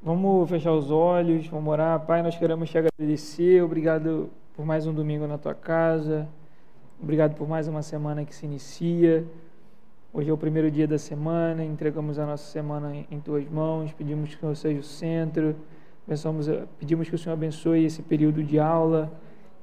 Vamos fechar os olhos, vamos orar. Pai, nós queremos te agradecer. Obrigado por mais um domingo na tua casa. Obrigado por mais uma semana que se inicia. Hoje é o primeiro dia da semana. Entregamos a nossa semana em tuas mãos. Pedimos que o Senhor seja o centro. Pedimos que o Senhor abençoe esse período de aula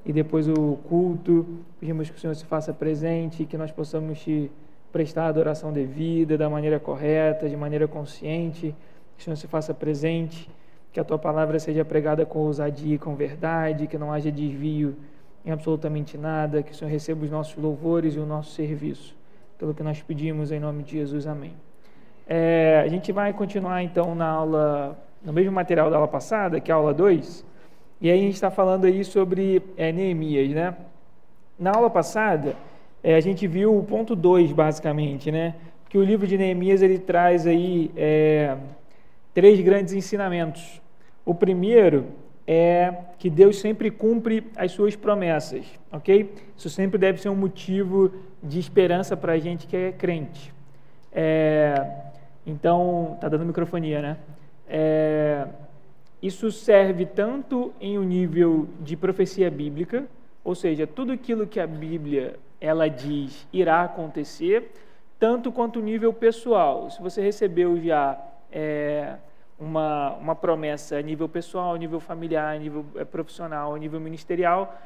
e depois o culto. Pedimos que o Senhor se faça presente, que nós possamos te prestar a adoração devida, da maneira correta, de maneira consciente. Que o Senhor se faça presente, que a Tua palavra seja pregada com ousadia e com verdade, que não haja desvio em absolutamente nada, que o Senhor receba os nossos louvores e o nosso serviço. Pelo que nós pedimos em nome de Jesus, amém. A gente vai continuar então na aula, no mesmo material da aula passada, que é a aula 2, e aí a gente está falando aí sobre Neemias, né? Na aula passada, a gente viu o ponto 2, basicamente, né? Que o livro de Neemias, ele traz aí 3 grandes ensinamentos. O primeiro é que Deus sempre cumpre as suas promessas, ok? Isso sempre deve ser um motivo de esperança para a gente que é crente. Então, tá dando microfonia, né? Isso serve tanto em um nível de profecia bíblica, ou seja, tudo aquilo que a Bíblia ela diz irá acontecer, tanto quanto o nível pessoal. Se você recebeu já uma promessa a nível pessoal, a nível familiar, a nível profissional, a nível ministerial,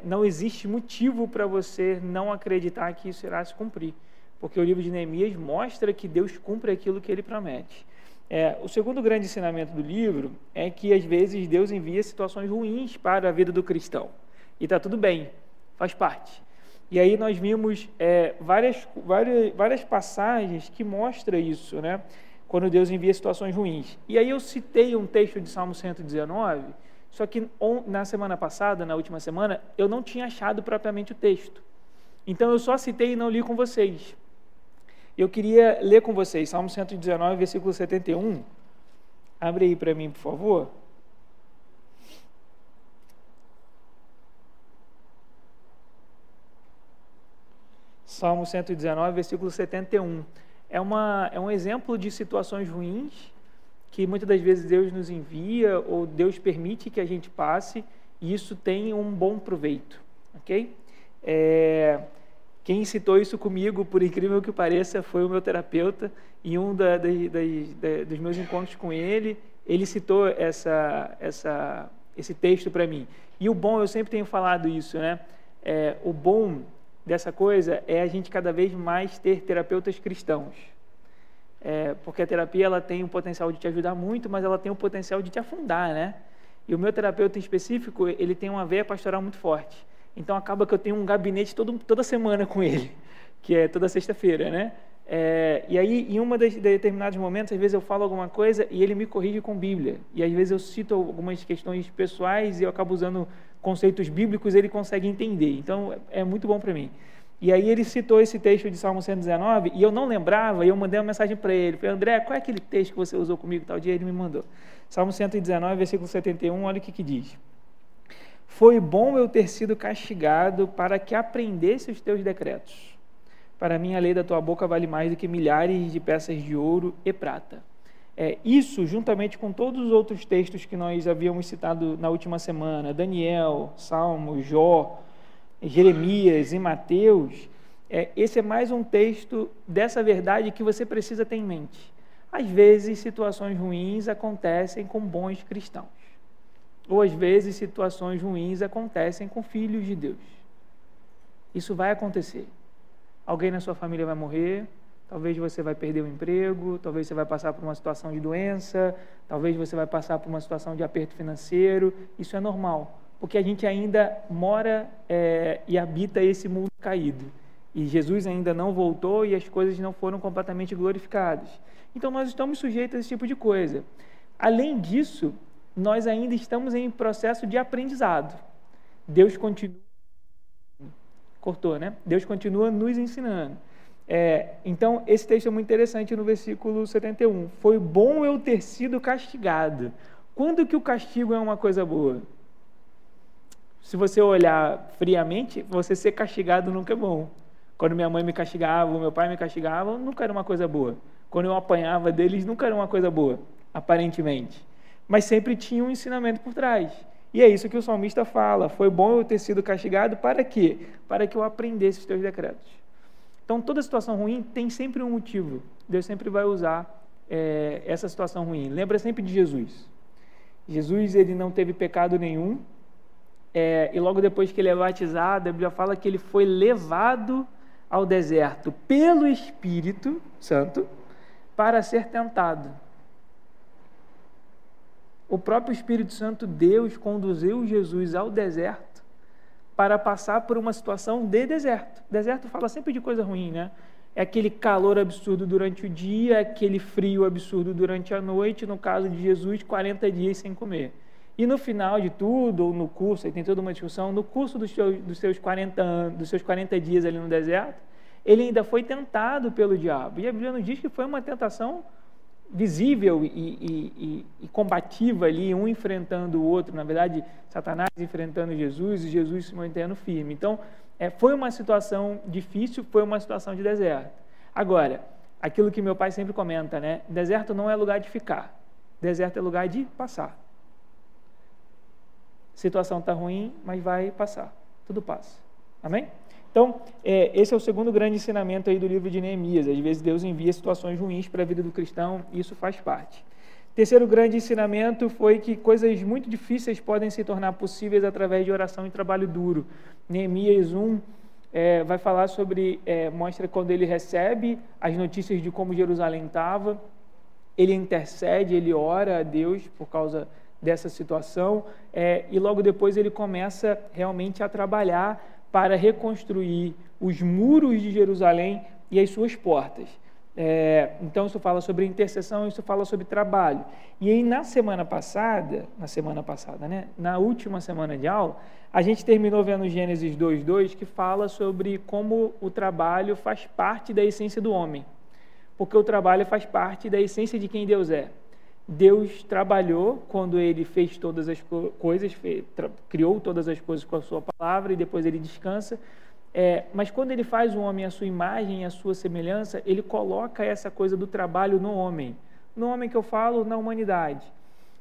não existe motivo para você não acreditar que isso irá se cumprir, porque o livro de Neemias mostra que Deus cumpre aquilo que Ele promete. O segundo grande ensinamento do livro é que às vezes Deus envia situações ruins para a vida do cristão, e está tudo bem, faz parte. E aí nós vimos várias passagens que mostram isso, né? Quando Deus envia situações ruins. E aí eu citei um texto de Salmo 119, só que na semana passada, na última semana, eu não tinha achado propriamente o texto. Então eu só citei e não li com vocês. Eu queria ler com vocês, Salmo 119, versículo 71. Abre aí para mim, por favor. Salmo 119, versículo 71. É um exemplo de situações ruins que muitas das vezes Deus nos envia ou Deus permite que a gente passe, e isso tem um bom proveito, ok? Quem citou isso comigo, por incrível que pareça, foi o meu terapeuta. Em um dos meus encontros com ele citou esse texto para mim. E o bom, eu sempre tenho falado isso, né? O bom dessa coisa é a gente cada vez mais ter terapeutas cristãos, porque a terapia ela tem o potencial de te ajudar muito, mas ela tem o potencial de te afundar, né? E o meu terapeuta em específico, ele tem uma veia pastoral muito forte, então acaba que eu tenho um gabinete toda semana com ele, que é toda sexta-feira, né? E aí, em determinados momentos, às vezes eu falo alguma coisa e ele me corrige com Bíblia, e às vezes eu cito algumas questões pessoais e eu acabo usando conceitos bíblicos, ele consegue entender, então é muito bom para mim. E aí ele citou esse texto de Salmo 119 e eu não lembrava, e eu mandei uma mensagem para ele, falei: André, qual é aquele texto que você usou comigo tal dia? Ele me mandou Salmo 119, versículo 71, olha o que diz: foi bom eu ter sido castigado para que aprendesse os teus decretos. Para mim a lei da tua boca vale mais do que milhares de peças de ouro e prata. Isso, juntamente com todos os outros textos que nós havíamos citado na última semana, Daniel, Salmo, Jó, Jeremias e Mateus, esse é mais um texto dessa verdade que você precisa ter em mente. Às vezes, situações ruins acontecem com bons cristãos, ou às vezes, situações ruins acontecem com filhos de Deus. Isso vai acontecer. Alguém na sua família vai morrer, talvez você vai perder o emprego, talvez você vai passar por uma situação de doença, talvez você vai passar por uma situação de aperto financeiro. Isso é normal, porque a gente ainda mora e habita esse mundo caído. E Jesus ainda não voltou e as coisas não foram completamente glorificadas. Então nós estamos sujeitos a esse tipo de coisa. Além disso, nós ainda estamos em processo de aprendizado. Deus continua... Cortou, né? Deus continua nos ensinando. Então, esse texto é muito interessante no versículo 71. Foi bom eu ter sido castigado. Quando que o castigo é uma coisa boa? Se você olhar friamente, você ser castigado nunca é bom. Quando minha mãe me castigava, ou meu pai me castigava, nunca era uma coisa boa. Quando eu apanhava deles, nunca era uma coisa boa, aparentemente. mas sempre tinha um ensinamento por trás. E é isso que o salmista fala: foi bom eu ter sido castigado para quê? Para que eu aprendesse os teus decretos. Então, toda situação ruim tem sempre um motivo. Deus sempre vai usar essa situação ruim. Lembra sempre de Jesus. Jesus, ele não teve pecado nenhum, e logo depois que ele é batizado, a Bíblia fala que ele foi levado ao deserto pelo Espírito Santo para ser tentado. O próprio Espírito Santo, Deus, conduziu Jesus ao deserto para passar por uma situação de deserto. Deserto fala sempre de coisa ruim, né? É aquele calor absurdo durante o dia, aquele frio absurdo durante a noite, no caso de Jesus, 40 dias sem comer. E no final de tudo, ou no curso, aí tem toda uma discussão, no curso dos seus 40 dias ali no deserto, ele ainda foi tentado pelo diabo. E a Bíblia nos diz que foi uma tentação visível e combativa ali, um enfrentando o outro, na verdade, Satanás enfrentando Jesus e Jesus se mantendo firme. Então, foi uma situação difícil, foi uma situação de deserto. Agora, aquilo que meu pai sempre comenta, né? Deserto não é lugar de ficar, deserto é lugar de passar. Situação está ruim, mas vai passar, tudo passa. Amém? Então, esse é o segundo grande ensinamento aí do livro de Neemias. Às vezes Deus envia situações ruins para a vida do cristão, e isso faz parte. Terceiro grande ensinamento foi que coisas muito difíceis podem se tornar possíveis através de oração e trabalho duro. Neemias 1 vai falar sobre, mostra quando ele recebe as notícias de como Jerusalém estava, ele intercede, ele ora a Deus por causa dessa situação, e logo depois ele começa realmente a trabalhar para reconstruir os muros de Jerusalém e as suas portas. Então isso fala sobre intercessão, isso fala sobre trabalho. E aí na semana passada, né, na última semana de aula, a gente terminou vendo Gênesis 2:2, que fala sobre como o trabalho faz parte da essência do homem, porque o trabalho faz parte da essência de quem Deus é. Deus trabalhou quando ele fez todas as coisas, criou todas as coisas com a sua palavra, e depois ele descansa. Mas quando ele faz o homem à sua imagem e à sua semelhança, ele coloca essa coisa do trabalho no homem que eu falo, na humanidade.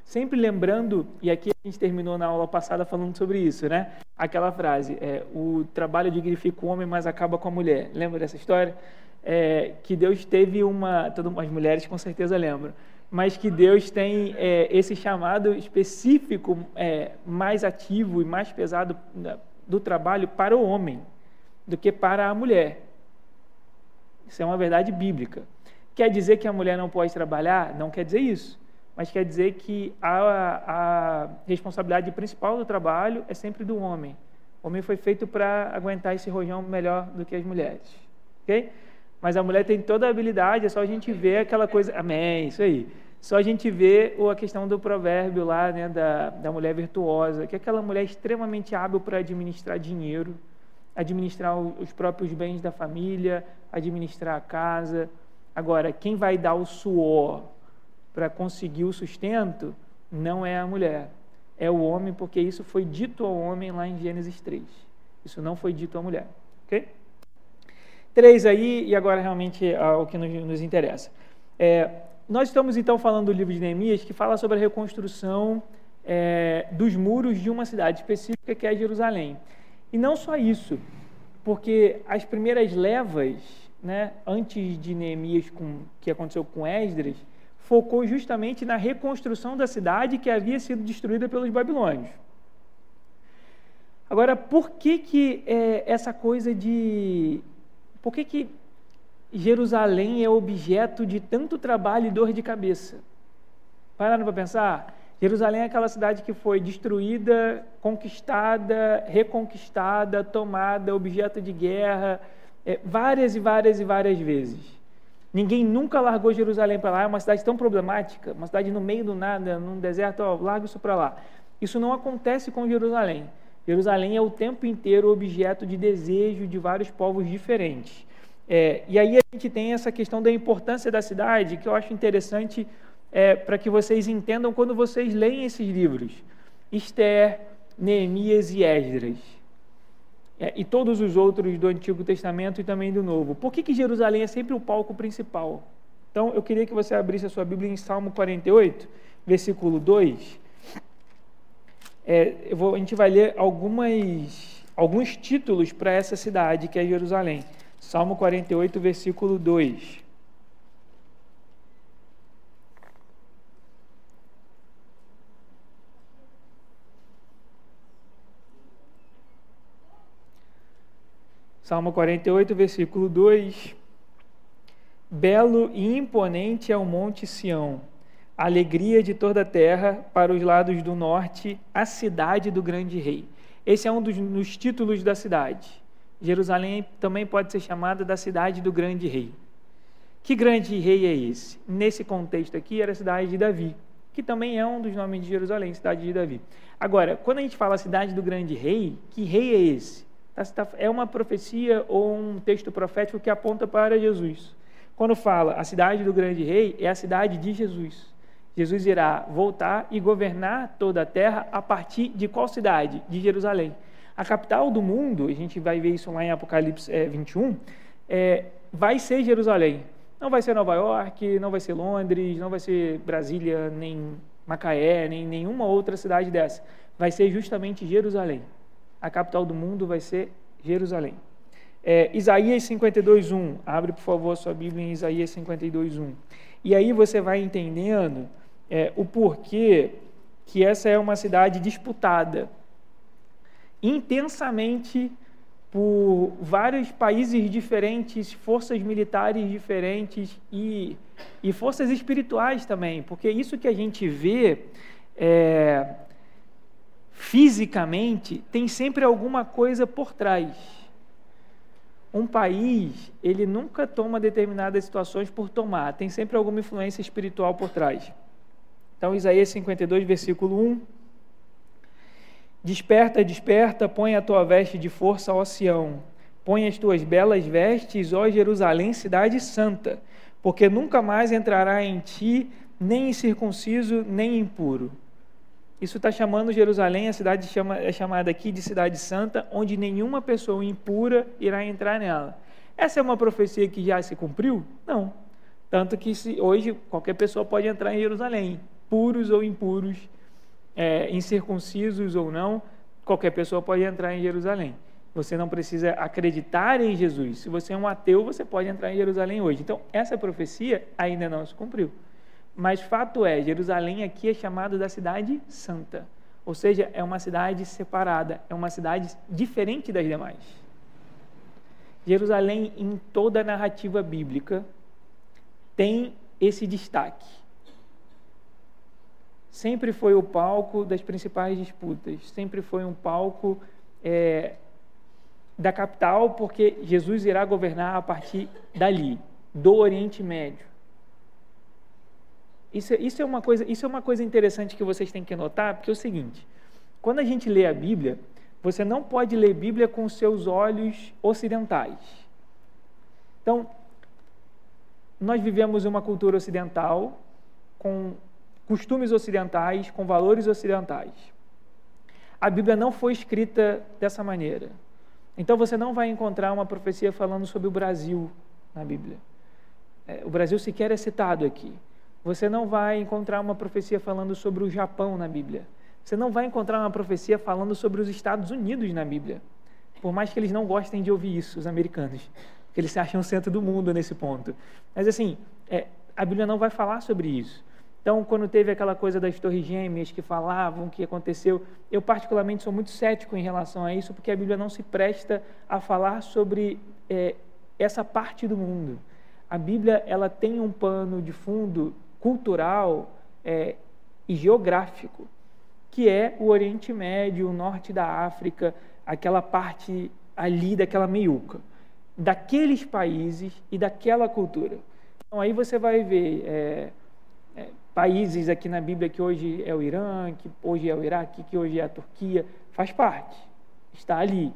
Sempre lembrando, e aqui a gente terminou na aula passada falando sobre isso, né? Aquela frase, o trabalho dignifica o homem, mas acaba com a mulher. Lembra dessa história? Que Deus teve as mulheres com certeza lembram, mas que Deus tem esse chamado específico, mais ativo e mais pesado do trabalho para o homem do que para a mulher. Isso é uma verdade bíblica. Quer dizer que a mulher não pode trabalhar? Não quer dizer isso, mas quer dizer que a responsabilidade principal do trabalho é sempre do homem. O homem foi feito para aguentar esse rojão melhor do que as mulheres, ok? Mas a mulher tem toda a habilidade, é só a gente ver aquela coisa... Amém, isso aí. Só a gente ver a questão do provérbio lá, né, da mulher virtuosa, que é aquela mulher extremamente hábil para administrar dinheiro, administrar os próprios bens da família, administrar a casa. Agora, quem vai dar o suor para conseguir o sustento não é a mulher, é o homem, porque isso foi dito ao homem lá em Gênesis 3. Isso não foi dito à mulher, ok? 3 aí, e agora realmente o que nos interessa. Nós estamos então falando do livro de Neemias, que fala sobre a reconstrução dos muros de uma cidade específica, que é Jerusalém. E não só isso, porque as primeiras levas, né, antes de Neemias, que aconteceu com Esdras, focou justamente na reconstrução da cidade que havia sido destruída pelos babilônios. Agora, por que essa coisa de... Por que Jerusalém é objeto de tanto trabalho e dor de cabeça? Pararam para pensar? Jerusalém é aquela cidade que foi destruída, conquistada, reconquistada, tomada, objeto de guerra, várias e várias e várias vezes. Ninguém nunca largou Jerusalém para lá, é uma cidade tão problemática, uma cidade no meio do nada, num deserto, larga isso para lá. Isso não acontece com Jerusalém. Jerusalém é o tempo inteiro objeto de desejo de vários povos diferentes. E aí a gente tem essa questão da importância da cidade, que eu acho interessante para que vocês entendam quando vocês leem esses livros. Ester, Neemias e Esdras. E todos os outros do Antigo Testamento e também do Novo. Por que Jerusalém é sempre o palco principal? Então, eu queria que você abrisse a sua Bíblia em Salmo 48, versículo 2, a gente vai ler alguns títulos para essa cidade, que é Jerusalém. Salmo 48, versículo 2. Salmo 48, versículo 2. Belo e imponente é o monte Sião, a alegria de toda a terra, para os lados do norte, a cidade do grande rei. Esse é um dos títulos da cidade. Jerusalém também pode ser chamada da cidade do grande rei. Que grande rei é esse? Nesse contexto aqui era a cidade de Davi, que também é um dos nomes de Jerusalém, cidade de Davi. Agora, quando a gente fala cidade do grande rei, que rei é esse? É uma profecia ou um texto profético que aponta para Jesus. Quando fala a cidade do grande rei, é a cidade de Jesus. Jesus irá voltar e governar toda a terra a partir de qual cidade? De Jerusalém. A capital do mundo, a gente vai ver isso lá em Apocalipse 21, vai ser Jerusalém. Não vai ser Nova York, não vai ser Londres, não vai ser Brasília, nem Macaé, nem nenhuma outra cidade dessa. Vai ser justamente Jerusalém. A capital do mundo vai ser Jerusalém. Isaías 52:1. Abre, por favor, a sua Bíblia em Isaías 52:1. E aí você vai entendendo o porquê que essa é uma cidade disputada intensamente por vários países diferentes, forças militares diferentes e forças espirituais também, porque isso que a gente vê fisicamente tem sempre alguma coisa por trás. Um país, ele nunca toma determinadas situações por tomar, tem sempre alguma influência espiritual por trás. Então, Isaías 52, versículo 1. Desperta, desperta, põe a tua veste de força, ó Sião. Põe as tuas belas vestes, ó Jerusalém, cidade santa, porque nunca mais entrará em ti nem incircunciso, nem impuro. Isso está chamando Jerusalém, a cidade é chamada aqui de cidade santa, onde nenhuma pessoa impura irá entrar nela. Essa é uma profecia que já se cumpriu? Não. Tanto que hoje qualquer pessoa pode entrar em Jerusalém, puros ou impuros, incircuncisos ou não, qualquer pessoa pode entrar em Jerusalém. Você não precisa acreditar em Jesus. Se você é um ateu, você pode entrar em Jerusalém hoje. Então, essa profecia ainda não se cumpriu. Mas fato é, Jerusalém aqui é chamada da cidade santa, ou seja, é uma cidade separada, é uma cidade diferente das demais. Jerusalém, em toda a narrativa bíblica, tem esse destaque. Sempre foi o palco das principais disputas, sempre foi um palco da capital, porque Jesus irá governar a partir dali, do Oriente Médio. Isso é uma coisa interessante que vocês têm que notar, porque é o seguinte: quando a gente lê a Bíblia, você não pode ler a Bíblia com seus olhos ocidentais. Então, nós vivemos uma cultura ocidental, com costumes ocidentais, com valores ocidentais. A Bíblia não foi escrita dessa maneira. Então, você não vai encontrar uma profecia falando sobre o Brasil na Bíblia. O Brasil sequer é citado aqui. Você não vai encontrar uma profecia falando sobre o Japão na Bíblia. Você não vai encontrar uma profecia falando sobre os Estados Unidos na Bíblia. Por mais que eles não gostem de ouvir isso, os americanos, porque eles se acham o centro do mundo nesse ponto. Mas assim, a Bíblia não vai falar sobre isso. Então, quando teve aquela coisa das Torres Gêmeas que falavam que aconteceu, eu particularmente sou muito cético em relação a isso, porque a Bíblia não se presta a falar sobre essa parte do mundo. A Bíblia, ela tem um pano de fundo cultural e geográfico, que é o Oriente Médio, o norte da África, aquela parte ali daquela meiuca, daqueles países e daquela cultura. Então aí você vai ver países aqui na Bíblia que hoje é o Irã, que hoje é o Iraque, que hoje é a Turquia, faz parte, está ali.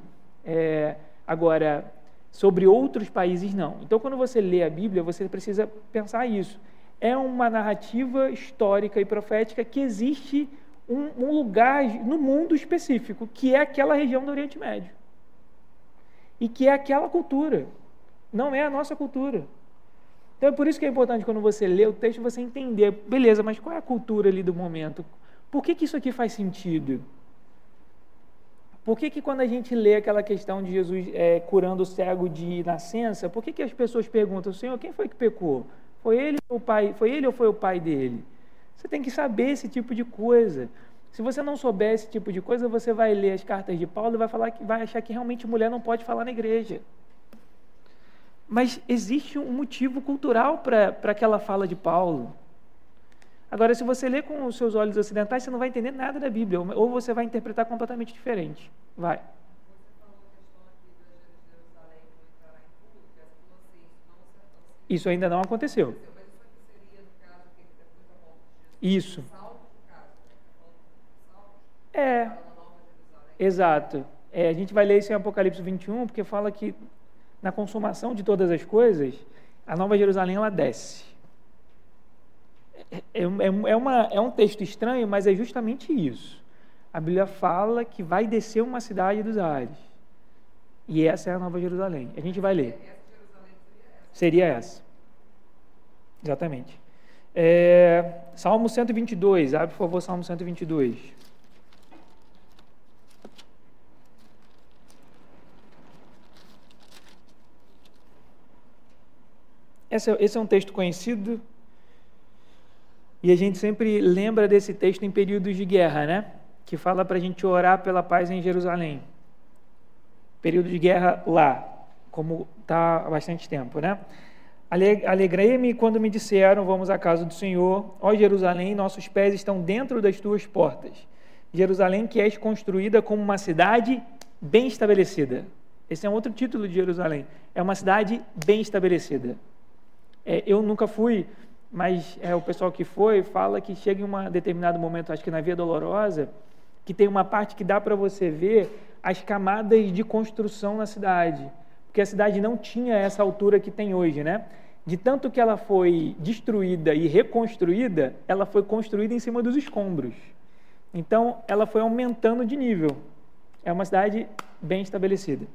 Agora, sobre outros países, não. Então, quando você lê a Bíblia, você precisa pensar isso. É uma narrativa histórica e profética que existe um lugar no mundo específico, que é aquela região do Oriente Médio. E que é aquela cultura. Não é a nossa cultura. Então é por isso que é importante quando você lê o texto, você entender, beleza, mas qual é a cultura ali do momento? Por que isso aqui faz sentido? Por que quando a gente lê aquela questão de Jesus curando o cego de nascença, por que as pessoas perguntam, Senhor, quem foi que pecou? Foi ele ou foi o pai dele? Você tem que saber esse tipo de coisa. Se você não souber esse tipo de coisa, você vai ler as cartas de Paulo e vai achar que realmente mulher não pode falar na igreja. Mas existe um motivo cultural para aquela fala de Paulo. Agora, se você ler com os seus olhos ocidentais, você não vai entender nada da Bíblia, ou você vai interpretar completamente diferente. Vai. Isso ainda não aconteceu. Isso. Exato. A gente vai ler isso em Apocalipse 21, porque fala que na consumação de todas as coisas, a Nova Jerusalém ela desce. É um texto estranho, mas é justamente isso. A Bíblia fala que vai descer uma cidade dos ares. E essa é a Nova Jerusalém. A gente vai ler. Seria essa. Exatamente. Salmo 122. Abre, por favor, Salmo 122. Esse é um texto conhecido. E a gente sempre lembra desse texto em períodos de guerra, né? Que fala para a gente orar pela paz em Jerusalém. Período de guerra lá, como está há bastante tempo, né? Alegrei-me quando me disseram, vamos à casa do Senhor. Ó Jerusalém, nossos pés estão dentro das tuas portas. Jerusalém que és construída como uma cidade bem estabelecida. Esse é um outro título de Jerusalém. É uma cidade bem estabelecida. Eu nunca fui, mas o pessoal que foi fala que chega em um determinado momento, acho que na Via Dolorosa, que tem uma parte que dá para você ver as camadas de construção na cidade, porque a cidade não tinha essa altura que tem hoje, né? De tanto que ela foi destruída e reconstruída, ela foi construída em cima dos escombros. Então, ela foi aumentando de nível. É uma cidade bem estabelecida.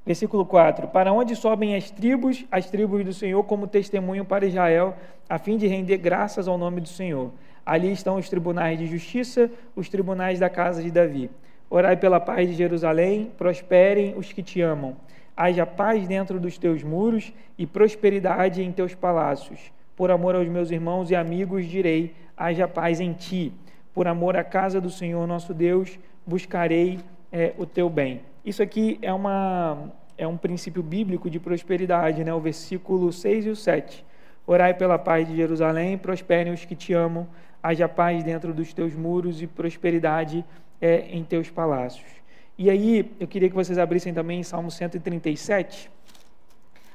Versículo 4. Para onde sobem as tribos do Senhor como testemunho para Israel, a fim de render graças ao nome do Senhor. Ali estão os tribunais de justiça, os tribunais da casa de Davi. Orai pela paz de Jerusalém, prosperem os que te amam. Haja paz dentro dos teus muros e prosperidade em teus palácios. Por amor aos meus irmãos e amigos, direi, haja paz em ti. Por amor à casa do Senhor nosso Deus, buscarei o teu bem. Isso aqui é um princípio bíblico de prosperidade, né? O versículo 6 e o 7. Orai pela paz de Jerusalém, prosperem os que te amam, haja paz dentro dos teus muros e prosperidade em teus palácios. E aí, eu queria que vocês abrissem também Salmo 137,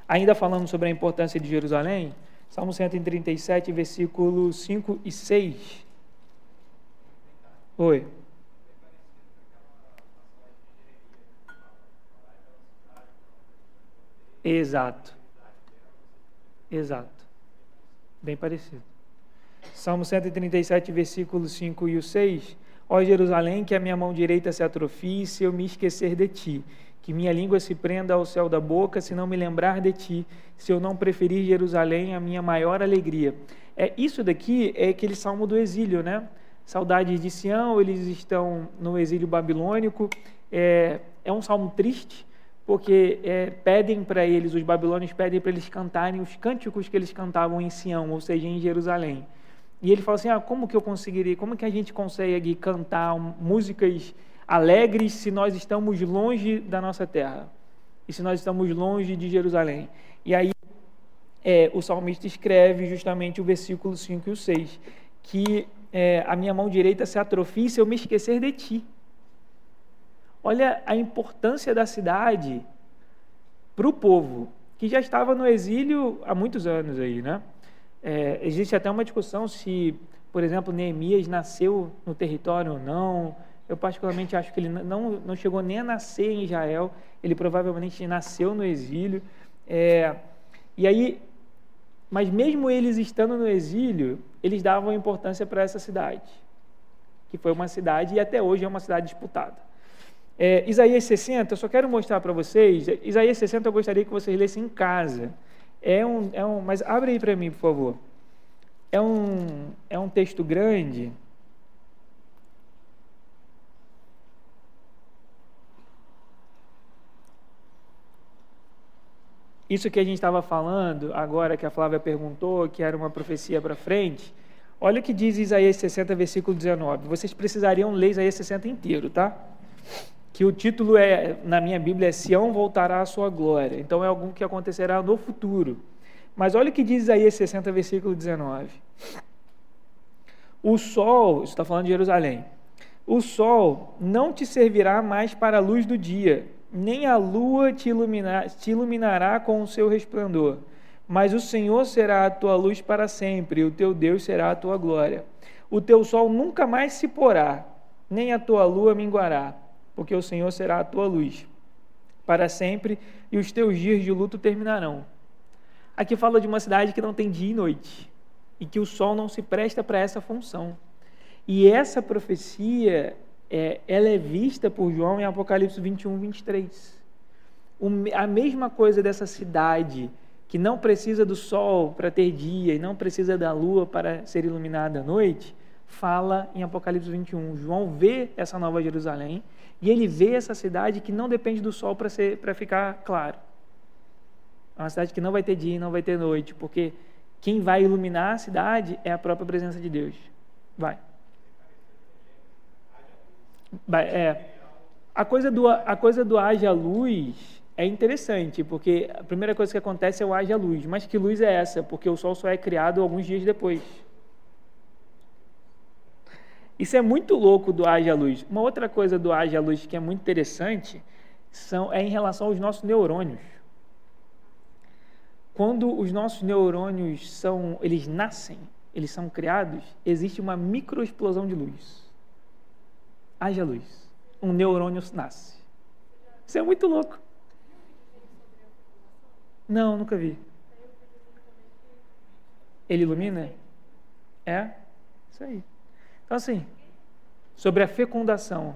ainda falando sobre a importância de Jerusalém, Salmo 137, versículos 5 e 6. Oi. Exato. Bem parecido. Salmo 137, versículos 5 e o 6. Ó Jerusalém, que a minha mão direita se atrofie, se eu me esquecer de ti. Que minha língua se prenda ao céu da boca, se não me lembrar de ti. Se eu não preferir Jerusalém, a minha maior alegria. Isso daqui é aquele salmo do exílio, né? Saudades de Sião, eles estão no exílio babilônico. É um salmo triste, porque pedem para eles, os babilônios pedem para eles cantarem os cânticos que eles cantavam em Sião, ou seja, em Jerusalém. E ele fala assim, como que a gente consegue cantar músicas alegres se nós estamos longe da nossa terra? E se nós estamos longe de Jerusalém? E aí o salmista escreve justamente o versículo 5 e o 6, que a minha mão direita se atrofie se eu me esquecer de ti. Olha a importância da cidade para o povo, que já estava no exílio há muitos anos aí, né? Existe até uma discussão se, por exemplo, Neemias nasceu no território ou não. Eu particularmente acho que ele não chegou nem a nascer em Israel, ele provavelmente nasceu no exílio. E aí, mas mesmo eles estando no exílio, eles davam importância para essa cidade, que foi uma cidade e até hoje é uma cidade disputada. Isaías 60, eu só quero mostrar para vocês, Isaías 60 eu gostaria que vocês lessem em casa. Mas abre aí para mim, por favor. É um texto grande. Isso que a gente estava falando, agora que a Flávia perguntou, que era uma profecia para frente, olha o que diz Isaías 60, versículo 19. Vocês precisariam ler Isaías 60 inteiro, tá? Que o título na minha Bíblia é Sião voltará à sua glória. Então é algo que acontecerá no futuro. Mas olha o que diz Isaías 60, versículo 19. O sol, isso está falando de Jerusalém, o sol não te servirá mais para a luz do dia, nem a lua te iluminará com o seu resplendor, mas o Senhor será a tua luz para sempre, e o teu Deus será a tua glória. O teu sol nunca mais se porá, nem a tua lua minguará, porque o Senhor será a tua luz para sempre, e os teus dias de luto terminarão. Aqui fala de uma cidade que não tem dia e noite, e que o sol não se presta para essa função. E essa profecia, ela é vista por João em Apocalipse 21, 23. A mesma coisa dessa cidade, que não precisa do sol para ter dia, e não precisa da lua para ser iluminada à noite, fala em Apocalipse 21. João vê essa nova Jerusalém, e ele vê essa cidade que não depende do sol para ficar claro. É uma cidade que não vai ter dia e não vai ter noite, porque quem vai iluminar a cidade é a própria presença de Deus. Vai. A coisa do haja luz é interessante, porque a primeira coisa que acontece é o haja luz. Mas que luz é essa? Porque o sol só é criado alguns dias depois. Isso é muito louco do haja luz. Uma outra coisa do haja luz que é muito interessante é em relação aos nossos neurônios. Quando os nossos neurônios eles nascem, eles são criados, existe uma microexplosão de luz. Haja luz. Um neurônio nasce. Isso é muito louco. Não, nunca vi. Ele ilumina? É? Isso aí. Então, assim, sobre a fecundação.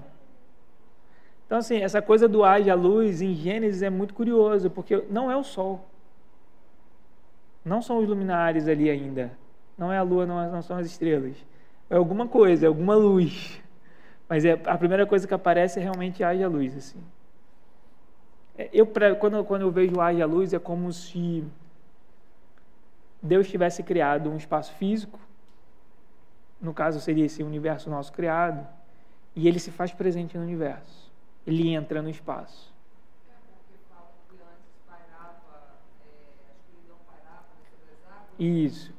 Então, assim, essa coisa do haja luz em Gênesis é muito curioso, porque não é o sol. Não são os luminares ali ainda. Não é a lua, não são as estrelas. É alguma coisa, é alguma luz. Mas a primeira coisa que aparece é realmente haja luz. Assim. Quando eu vejo haja luz, é como se Deus tivesse criado um espaço físico. No caso, seria esse universo nosso criado. E ele se faz presente no universo. Ele entra no espaço. Isso.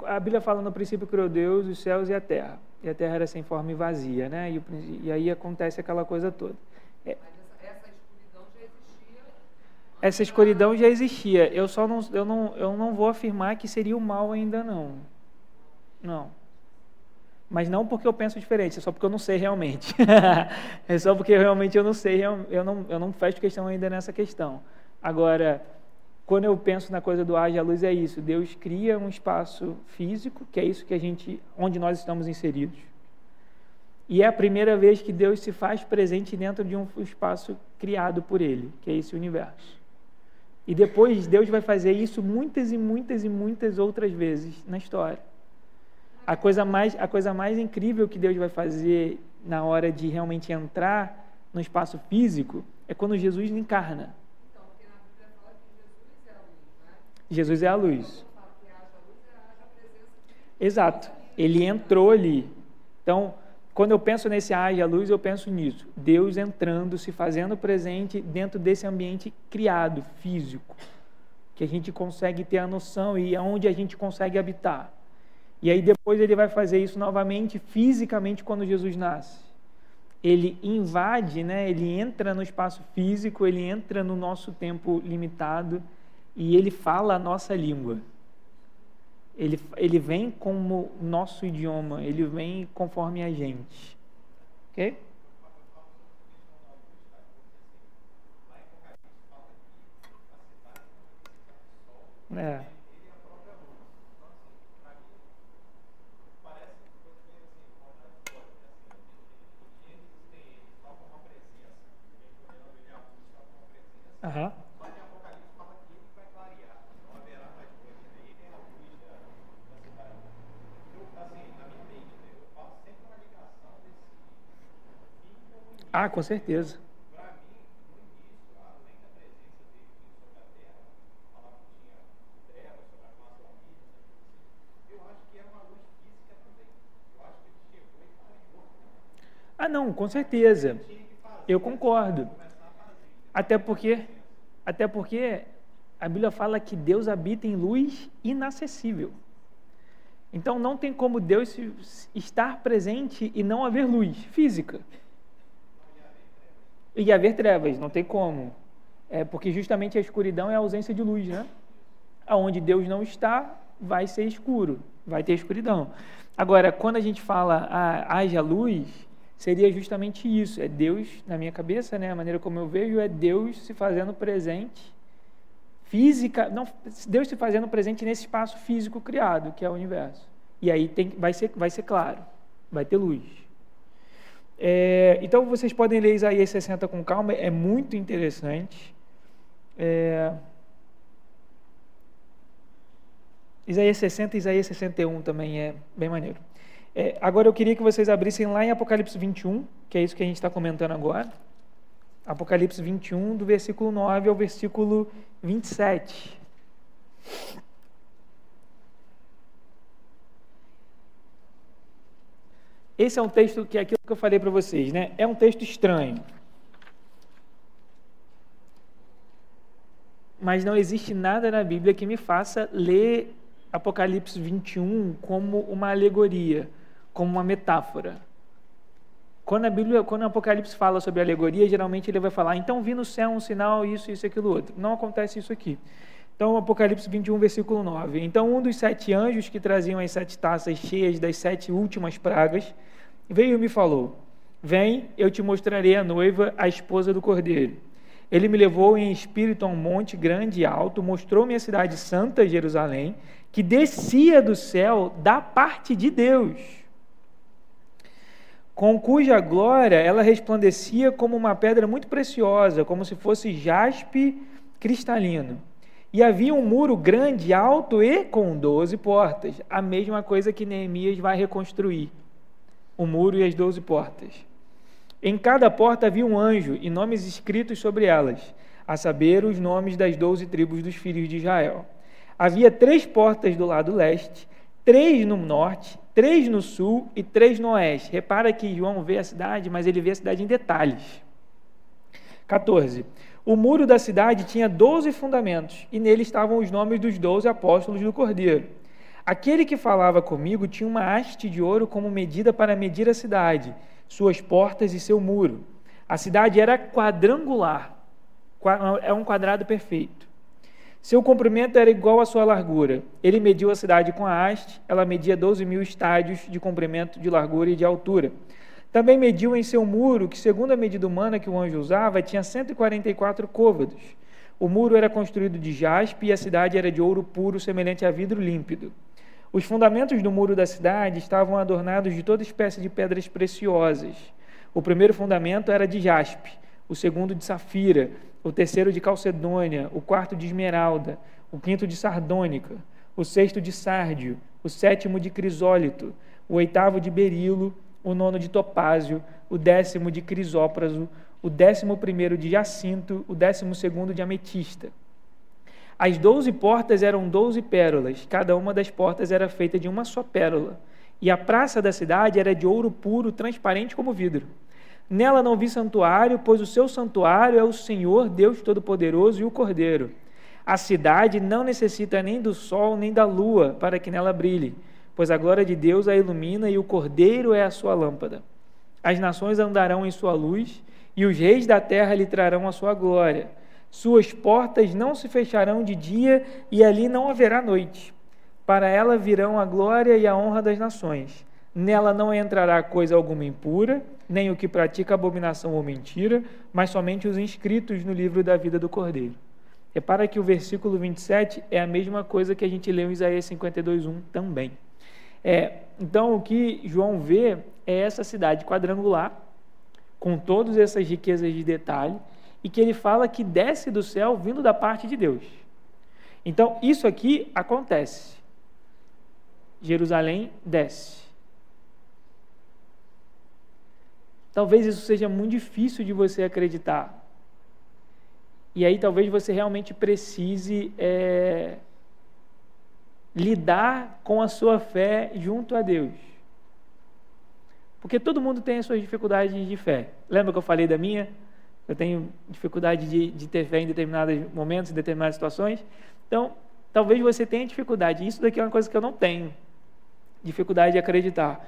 A Bíblia fala no princípio criou Deus, os céus e a terra. E a terra era sem forma e vazia, né? E aí acontece aquela coisa toda. Mas essa escuridão já existia? Essa escuridão já existia. Eu não vou afirmar que seria o mal ainda não. Não. Mas não porque eu penso diferente, é só porque eu não sei realmente. É só porque realmente eu não sei, eu não fecho questão ainda nessa questão. Agora, quando eu penso na coisa do haja luz, é isso. Deus cria um espaço físico, que é isso que onde nós estamos inseridos. E é a primeira vez que Deus se faz presente dentro de um espaço criado por Ele, que é esse universo. E depois Deus vai fazer isso muitas e muitas e muitas outras vezes na história. A coisa mais incrível que Deus vai fazer na hora de realmente entrar no espaço físico é quando Jesus encarna. Jesus é a luz. Exato. Ele entrou ali. Então, quando eu penso nesse haja luz, eu penso nisso. Deus entrando, se fazendo presente dentro desse ambiente criado, físico, que a gente consegue ter a noção e aonde a gente consegue habitar. E aí depois ele vai fazer isso novamente, fisicamente, quando Jesus nasce. Ele invade, né? Ele entra no espaço físico, ele entra no nosso tempo limitado, e ele fala a nossa língua. Ele vem como nosso idioma, ele vem conforme a gente. Ok? Aham. Ah, com certeza. Ah, não, com certeza. Eu concordo. Até porque, até porque a Bíblia fala que Deus habita em luz inacessível. Então não tem como Deus estar presente e não haver luz física. E haver trevas, não tem como. Porque justamente a escuridão é a ausência de luz, né? Aonde Deus não está, vai ser escuro, vai ter escuridão. Agora, quando a gente fala haja luz, seria justamente isso. É Deus, na minha cabeça, né? A maneira como eu vejo é Deus se fazendo presente física, não, Deus se fazendo presente nesse espaço físico criado, que é o universo. E aí vai ser claro, vai ter luz. Então vocês podem ler Isaías 60 com calma, é muito interessante. Isaías 60 e Isaías 61 também é bem maneiro. Agora eu queria que vocês abrissem lá em Apocalipse 21, que é isso que a gente está comentando agora. Apocalipse 21, do versículo 9 ao versículo 27. Esse é um texto que é aquilo que eu falei para vocês, né? É um texto estranho. Mas não existe nada na Bíblia que me faça ler Apocalipse 21 como uma alegoria, como uma metáfora. Quando o Apocalipse fala sobre alegoria, geralmente ele vai falar, então vi no céu um sinal, isso, aquilo, outro. Não acontece isso aqui. Então, Apocalipse 21, versículo 9. Então, um dos 7 anjos que traziam as 7 taças cheias das 7 últimas pragas, veio e me falou, vem, eu te mostrarei a noiva, a esposa do Cordeiro. Ele me levou em espírito a um monte grande e alto, mostrou-me a cidade santa, Jerusalém, que descia do céu da parte de Deus, com cuja glória ela resplandecia como uma pedra muito preciosa, como se fosse jaspe cristalino. E havia um muro grande, alto e com 12 portas, a mesma coisa que Neemias vai reconstruir, o muro e as 12 portas. Em cada porta havia um anjo e nomes escritos sobre elas, a saber, os nomes das 12 tribos dos filhos de Israel. Havia 3 portas do lado leste, 3 no norte, 3 no sul e 3 no oeste. Repara que João vê a cidade, mas ele vê a cidade em detalhes. 14. O muro da cidade tinha 12 fundamentos, e nele estavam os nomes dos 12 apóstolos do Cordeiro. Aquele que falava comigo tinha uma haste de ouro como medida para medir a cidade, suas portas e seu muro. A cidade era quadrangular, é um quadrado perfeito. Seu comprimento era igual à sua largura. Ele mediu a cidade com a haste, ela media 12.000 estádios de comprimento, de largura e de altura. Também mediu em seu muro, que segundo a medida humana que o anjo usava, tinha 144 côvados. O muro era construído de jaspe e a cidade era de ouro puro, semelhante a vidro límpido. Os fundamentos do muro da cidade estavam adornados de toda espécie de pedras preciosas. O primeiro fundamento era de jaspe, o segundo de safira, o terceiro de calcedônia, o quarto de esmeralda, o quinto de sardônica, o sexto de sárdio, o sétimo de crisólito, o oitavo de berilo, o nono de topázio, o 10º de crisópraso, o 11º de jacinto, o 12º de ametista. As 12 portas eram 12 pérolas, cada uma das portas era feita de uma só pérola, e a praça da cidade era de ouro puro, transparente como vidro. Nela não vi santuário, pois o seu santuário é o Senhor, Deus Todo-Poderoso e o Cordeiro. A cidade não necessita nem do sol nem da lua para que nela brilhe, pois a glória de Deus a ilumina e o Cordeiro é a sua lâmpada. As nações andarão em sua luz e os reis da terra lhe trarão a sua glória. Suas portas não se fecharão de dia e ali não haverá noite. Para ela virão a glória e a honra das nações. Nela não entrará coisa alguma impura, nem o que pratica abominação ou mentira, mas somente os inscritos no livro da vida do Cordeiro. Repara que o versículo 27 é a mesma coisa que a gente leu em Isaías 52:1 também. Então, o que João vê é essa cidade quadrangular, com todas essas riquezas de detalhe, e que ele fala que desce do céu vindo da parte de Deus. Então, isso aqui acontece. Jerusalém desce. talvez isso seja muito difícil de você acreditar. E aí talvez você realmente precise lidar com a sua fé junto a Deus. Porque todo mundo tem as suas dificuldades de fé. Lembra que eu falei da minha? Eu tenho dificuldade de ter fé em determinados momentos, em determinadas situações. Então, talvez você tenha dificuldade. Isso daqui é uma coisa que eu não tenho. Dificuldade de acreditar.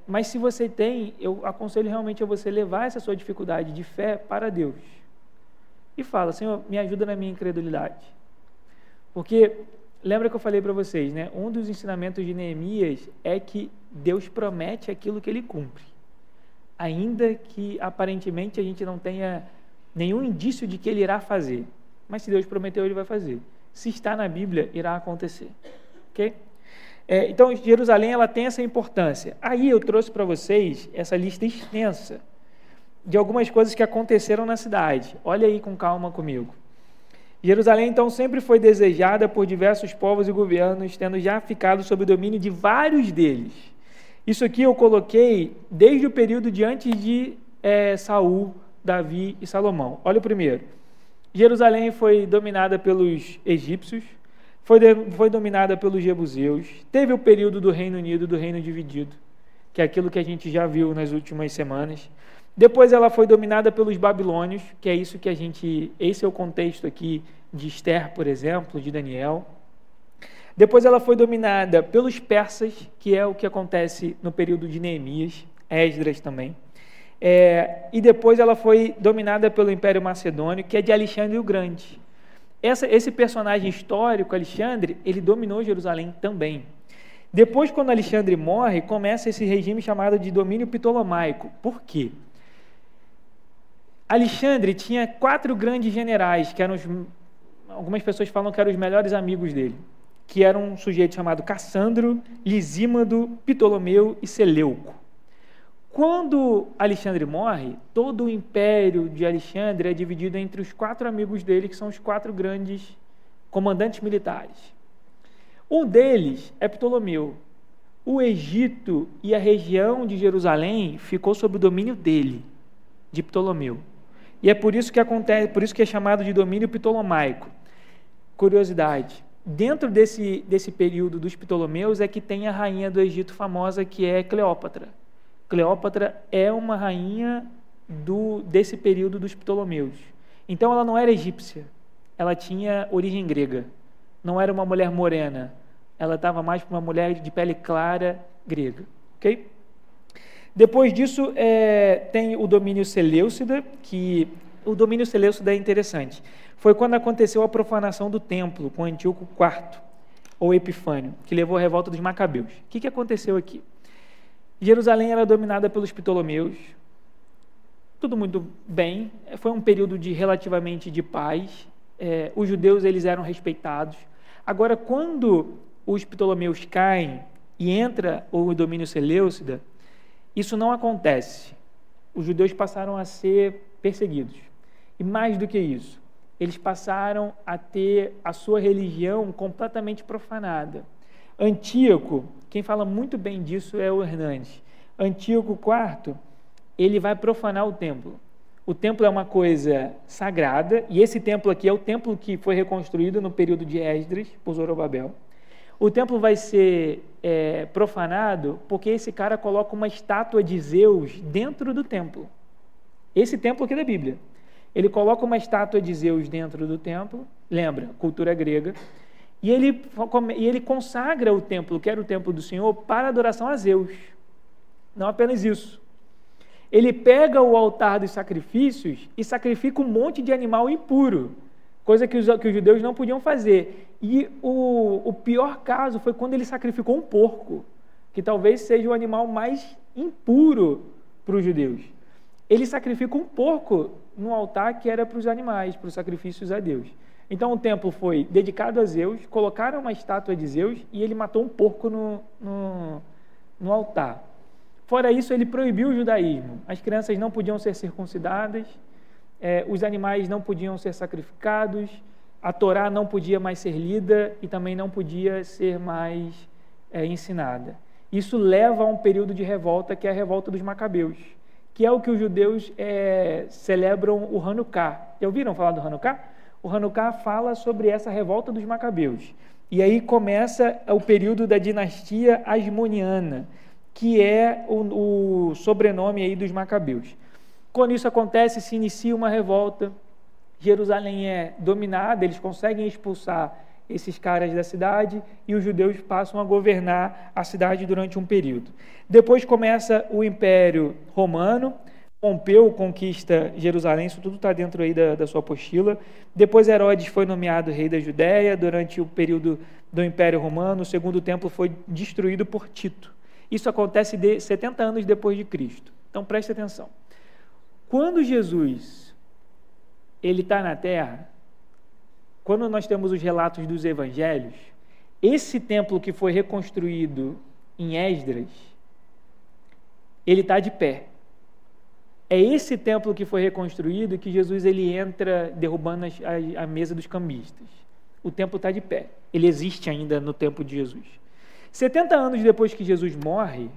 Mas se você tem, eu aconselho realmente a você levar essa sua dificuldade de fé para Deus. E fala, Senhor, me ajuda na minha incredulidade. Porque, lembra que eu falei para vocês, né? Um dos ensinamentos de Neemias é que Deus promete aquilo que Ele cumpre. Ainda que, aparentemente, a gente não tenha nenhum indício de que Ele irá fazer. Mas se Deus prometeu, Ele vai fazer. Se está na Bíblia, irá acontecer. Ok? Então, Jerusalém, ela tem essa importância. Aí eu trouxe para vocês essa lista extensa de algumas coisas que aconteceram na cidade. Olha aí com calma comigo. Jerusalém, então, sempre foi desejada por diversos povos e governos, tendo já ficado sob o domínio de vários deles. Isso aqui eu coloquei desde o período de antes de Saul, Davi e Salomão. Olha o primeiro. Jerusalém foi dominada pelos egípcios, foi dominada pelos jebuseus, teve o período do Reino Unido, do Reino Dividido, que é aquilo que a gente já viu nas últimas semanas. Depois ela foi dominada pelos babilônios, que é isso que esse é o contexto aqui de Esther, por exemplo, de Daniel. Depois ela foi dominada pelos persas, que é o que acontece no período de Neemias, Esdras também. E depois ela foi dominada pelo Império Macedônio, que é de Alexandre o Grande. Esse personagem histórico, Alexandre, ele dominou Jerusalém também. Depois, quando Alexandre morre, começa esse regime chamado de domínio ptolomaico. Por quê? Alexandre tinha 4 grandes generais, que eram algumas pessoas falam que eram os melhores amigos dele, que eram um sujeito chamado Cassandro, Lisímado, Ptolomeu e Seleuco. Quando Alexandre morre, todo o império de Alexandre é dividido entre os 4 amigos dele, que são os 4 grandes comandantes militares. Um deles é Ptolomeu. O Egito e a região de Jerusalém ficou sob o domínio dele, de Ptolomeu. E é por isso que é chamado de domínio ptolomaico. Curiosidade, dentro desse período dos Ptolomeus é que tem a rainha do Egito famosa, que é Cleópatra. Cleópatra é uma rainha desse período dos Ptolomeus. Então ela não era egípcia, ela tinha origem grega. Não era uma mulher morena, ela estava mais para uma mulher de pele clara grega. Ok? Depois disso, tem o domínio seleucida, que o domínio seleucida é interessante. Foi quando aconteceu a profanação do templo com Antíoco IV, ou Epifânio, que levou à revolta dos Macabeus. O que aconteceu aqui? Jerusalém era dominada pelos Ptolomeus, tudo muito bem, foi um período relativamente de paz, os judeus eles eram respeitados. Agora, quando os Ptolomeus caem e entra o domínio seleucida, isso não acontece. Os judeus passaram a ser perseguidos. E mais do que isso, eles passaram a ter a sua religião completamente profanada. Antíoco, quem fala muito bem disso é o Hernandes. Antíoco IV, ele vai profanar o templo. O templo é uma coisa sagrada, e esse templo aqui é o templo que foi reconstruído no período de Esdras, por Zorobabel. O templo vai ser profanado porque esse cara coloca uma estátua de Zeus dentro do templo. Esse templo aqui da Bíblia. Ele coloca uma estátua de Zeus dentro do templo, lembra, cultura grega, e ele consagra o templo, que era o templo do Senhor, para adoração a Zeus. Não apenas isso. Ele pega o altar dos sacrifícios e sacrifica um monte de animal impuro, coisa que os judeus não podiam fazer. E o pior caso foi quando ele sacrificou um porco, que talvez seja o animal mais impuro para os judeus. Ele sacrifica um porco no altar que era para os animais, para os sacrifícios a Deus. Então o templo foi dedicado a Zeus, colocaram uma estátua de Zeus e ele matou um porco no altar. Fora isso, ele proibiu o judaísmo. As crianças não podiam ser circuncidadas, os animais não podiam ser sacrificados, a Torá não podia mais ser lida e também não podia ser mais ensinada. Isso leva a um período de revolta, que é a revolta dos Macabeus, que é o que os judeus celebram o Hanukkah. Já ouviram falar do Hanukkah? O Hanukkah fala sobre essa revolta dos macabeus. E aí começa o período da dinastia Asmoniana, que é o sobrenome aí dos macabeus. Quando isso acontece, se inicia uma revolta, Jerusalém é dominada, eles conseguem expulsar esses caras da cidade e os judeus passam a governar a cidade durante um período. Depois começa o Império Romano, Pompeu conquista Jerusalém, isso tudo está dentro aí da sua apostila. Depois Herodes foi nomeado rei da Judéia durante o período do Império Romano, o segundo templo foi destruído por Tito. Isso acontece 70 anos depois de Cristo. Então preste atenção. Quando Jesus ele está na Terra, quando nós temos os relatos dos evangelhos, esse templo que foi reconstruído em Esdras, ele está de pé. É esse templo que foi reconstruído que Jesus ele entra derrubando a mesa dos cambistas. O templo está de pé. Ele existe ainda no tempo de Jesus. 70 anos depois que Jesus morre,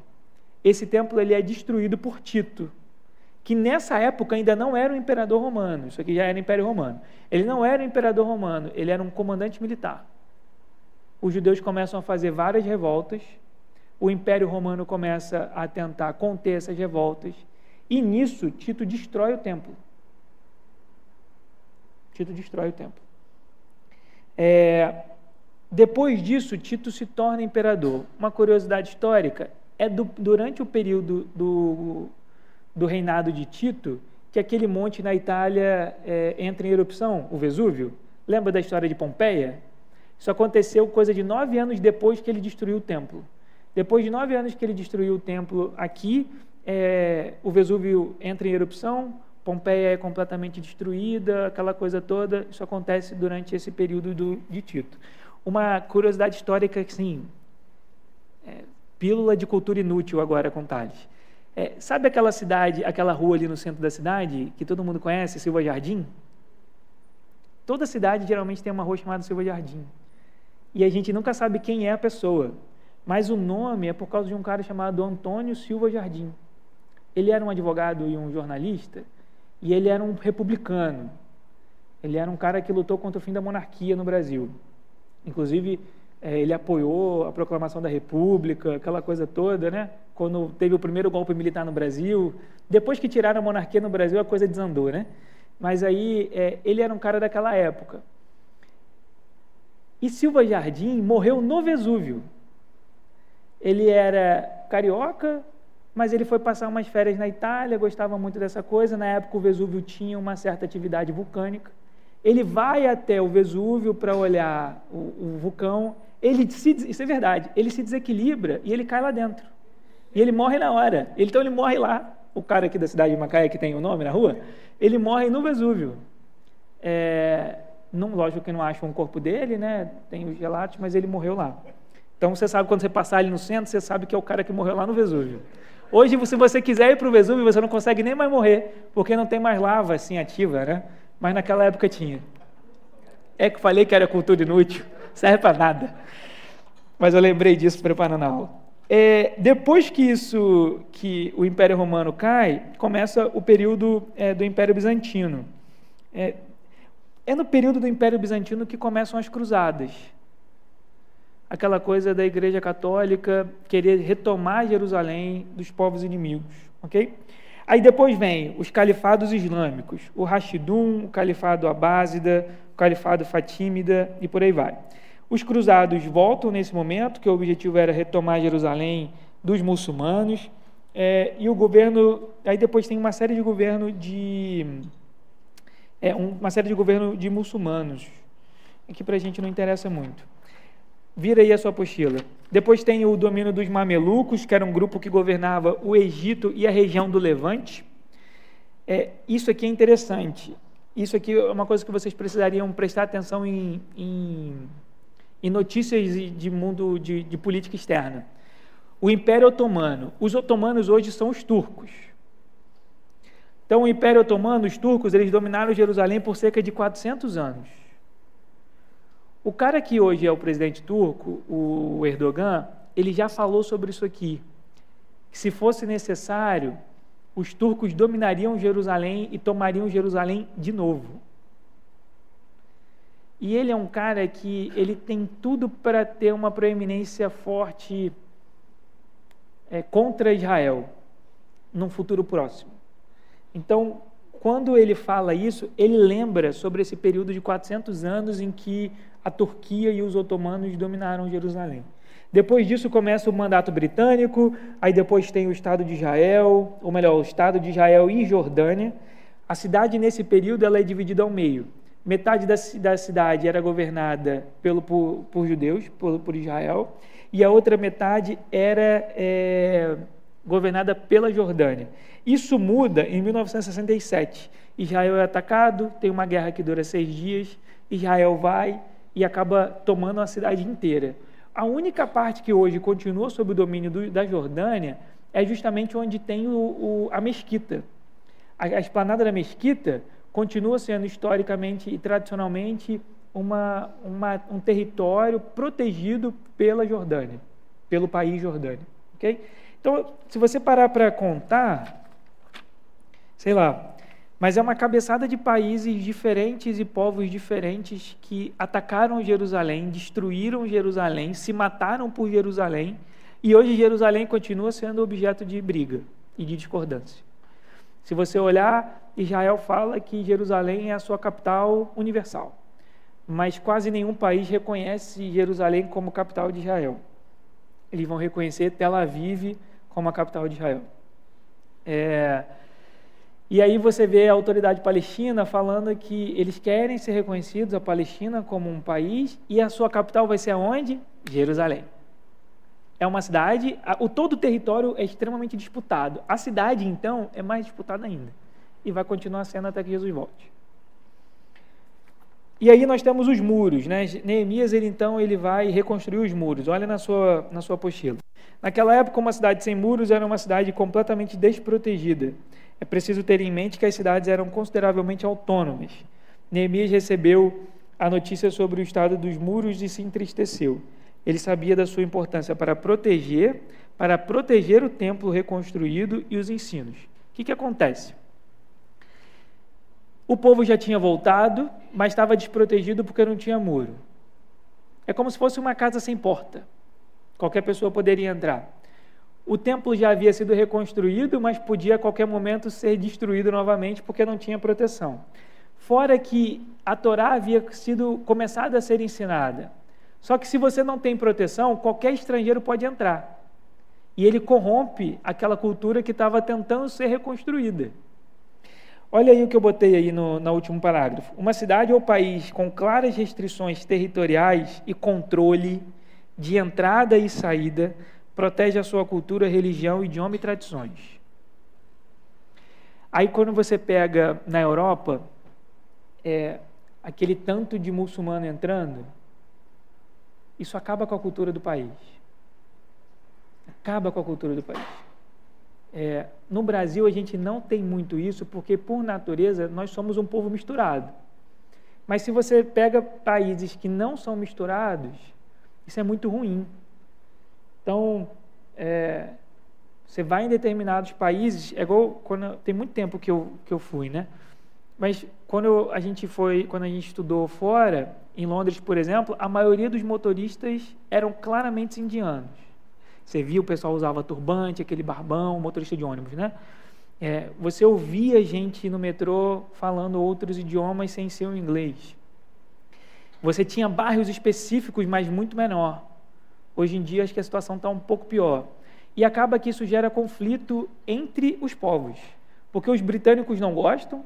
esse templo ele é destruído por Tito, que nessa época ainda não era um imperador romano. Isso aqui já era Império Romano. Ele não era um imperador romano, ele era um comandante militar. Os judeus começam a fazer várias revoltas, o Império Romano começa a tentar conter essas revoltas, e nisso Tito destrói o templo. Tito destrói o templo. Depois disso, Tito se torna imperador. Uma curiosidade histórica é durante o período do reinado de Tito que aquele monte na Itália entra em erupção, o Vesúvio. Lembra da história de Pompeia? Isso aconteceu coisa de 9 anos depois que ele destruiu o templo. Depois de 9 anos que ele destruiu o templo aqui, o Vesúvio entra em erupção, Pompeia é completamente destruída, aquela coisa toda. Isso acontece durante esse período de Tito. Uma curiosidade histórica, assim, pílula de cultura inútil agora com Tales. Sabe aquela cidade, aquela rua ali no centro da cidade, que todo mundo conhece, Silva Jardim? Toda cidade geralmente tem uma rua chamada Silva Jardim. E a gente nunca sabe quem é a pessoa, mas o nome é por causa de um cara chamado Antônio Silva Jardim. Ele era um advogado e um jornalista, e ele era um republicano. Ele era um cara que lutou contra o fim da monarquia no Brasil. Inclusive, ele apoiou a proclamação da República, aquela coisa toda, né? Quando teve o primeiro golpe militar no Brasil. Depois que tiraram a monarquia no Brasil, a coisa desandou, né? Mas aí, ele era um cara daquela época. E Silva Jardim morreu no Vesúvio. Ele era carioca, mas ele foi passar umas férias na Itália, gostava muito dessa coisa. Na época, o Vesúvio tinha uma certa atividade vulcânica. Ele vai até o Vesúvio para olhar o vulcão. Isso é verdade, ele se desequilibra e ele cai lá dentro. E ele morre na hora. Então ele morre lá. O cara aqui da cidade de Macaé, que tem o nome na rua, ele morre no Vesúvio. Lógico que não acham o corpo dele, né? Tem os relatos, mas ele morreu lá. Então você sabe, quando você passar ali no centro, você sabe que é o cara que morreu lá no Vesúvio. Hoje, se você quiser ir para o Vesúvio, você não consegue nem mais morrer, porque não tem mais lava assim ativa, né? Mas naquela época tinha. Que eu falei que era cultura inútil, serve para nada. Mas eu lembrei disso preparando a aula. Depois que o Império Romano cai, começa o período do Império Bizantino. É no período do Império Bizantino que começam as cruzadas. Aquela coisa da Igreja Católica querer retomar Jerusalém dos povos inimigos, ok? Aí depois vem os califados islâmicos, o Rashidun, o califado Abásida, o califado Fatímida e por aí vai. Os cruzados voltam nesse momento, que o objetivo era retomar Jerusalém dos muçulmanos, e o governo, aí depois tem uma série de governo de muçulmanos, que para a gente não interessa muito. Vira aí a sua apostila. Depois tem o domínio dos mamelucos, que era um grupo que governava o Egito e a região do Levante. Isso aqui é interessante. Isso aqui é uma coisa que vocês precisariam prestar atenção em notícias de mundo de política externa. O Império Otomano. Os otomanos hoje são os turcos. Então, o Império Otomano, os turcos, eles dominaram Jerusalém por cerca de 400 anos. O cara que hoje é o presidente turco, o Erdogan, ele já falou sobre isso aqui. Que se fosse necessário, os turcos dominariam Jerusalém e tomariam Jerusalém de novo. E ele é um cara que ele tem tudo para ter uma proeminência forte contra Israel, num futuro próximo. Então, quando ele fala isso, ele lembra sobre esse período de 400 anos em que a Turquia e os otomanos dominaram Jerusalém. Depois disso começa o mandato britânico, aí depois tem o Estado de Israel, ou melhor, o Estado de Israel e Jordânia. A cidade, nesse período, ela é dividida ao meio. Metade da cidade era governada por judeus, por Israel, e a outra metade era governada pela Jordânia. Isso muda em 1967. Israel é atacado, tem uma guerra que dura 6 dias, Israel vai e acaba tomando a cidade inteira. A única parte que hoje continua sob o domínio da Jordânia é justamente onde tem a mesquita. A esplanada da mesquita continua sendo historicamente e tradicionalmente um território protegido pela Jordânia, pelo país Jordânia. Okay? Então, se você parar para contar, sei lá, mas é uma cabeçada de países diferentes e povos diferentes que atacaram Jerusalém, destruíram Jerusalém, se mataram por Jerusalém, e hoje Jerusalém continua sendo objeto de briga e de discordância. Se você olhar, Israel fala que Jerusalém é a sua capital universal, mas quase nenhum país reconhece Jerusalém como capital de Israel. Eles vão reconhecer Tel Aviv como a capital de Israel. E aí você vê a autoridade palestina falando que eles querem ser reconhecidos, a Palestina, como um país, e a sua capital vai ser aonde? Jerusalém. É uma cidade, todo o território é extremamente disputado. A cidade, então, é mais disputada ainda. E vai continuar sendo até que Jesus volte. E aí nós temos os muros, né? Neemias, ele vai reconstruir os muros. Olha na sua apostila. Naquela época, uma cidade sem muros era uma cidade completamente desprotegida. É preciso ter em mente que as cidades eram consideravelmente autônomas. Neemias recebeu a notícia sobre o estado dos muros e se entristeceu. Ele sabia da sua importância para proteger o templo reconstruído e os ensinos. O que acontece? O povo já tinha voltado, mas estava desprotegido porque não tinha muro. É como se fosse uma casa sem porta. Qualquer pessoa poderia entrar. O templo já havia sido reconstruído, mas podia a qualquer momento ser destruído novamente porque não tinha proteção. Fora que a Torá havia começado a ser ensinada. Só que se você não tem proteção, qualquer estrangeiro pode entrar. E ele corrompe aquela cultura que estava tentando ser reconstruída. Olha aí o que eu botei aí no último parágrafo. Uma cidade ou país com claras restrições territoriais e controle de entrada e saída protege a sua cultura, religião, idioma e tradições. Aí quando você pega na Europa, aquele tanto de muçulmano entrando, isso acaba com a cultura do país. Acaba com a cultura do país. No Brasil a gente não tem muito isso, porque por natureza nós somos um povo misturado. Mas se você pega países que não são misturados, isso é muito ruim. Então, você vai em determinados países, é igual tem muito tempo que eu fui, né? Mas quando a gente estudou fora, em Londres, por exemplo, a maioria dos motoristas eram claramente indianos. Você via o pessoal usava turbante, aquele barbão, motorista de ônibus, né? Você ouvia gente no metrô falando outros idiomas sem ser o inglês. Você tinha bairros específicos, mas muito menor. Hoje em dia, acho que a situação está um pouco pior. E acaba que isso gera conflito entre os povos, porque os britânicos não gostam,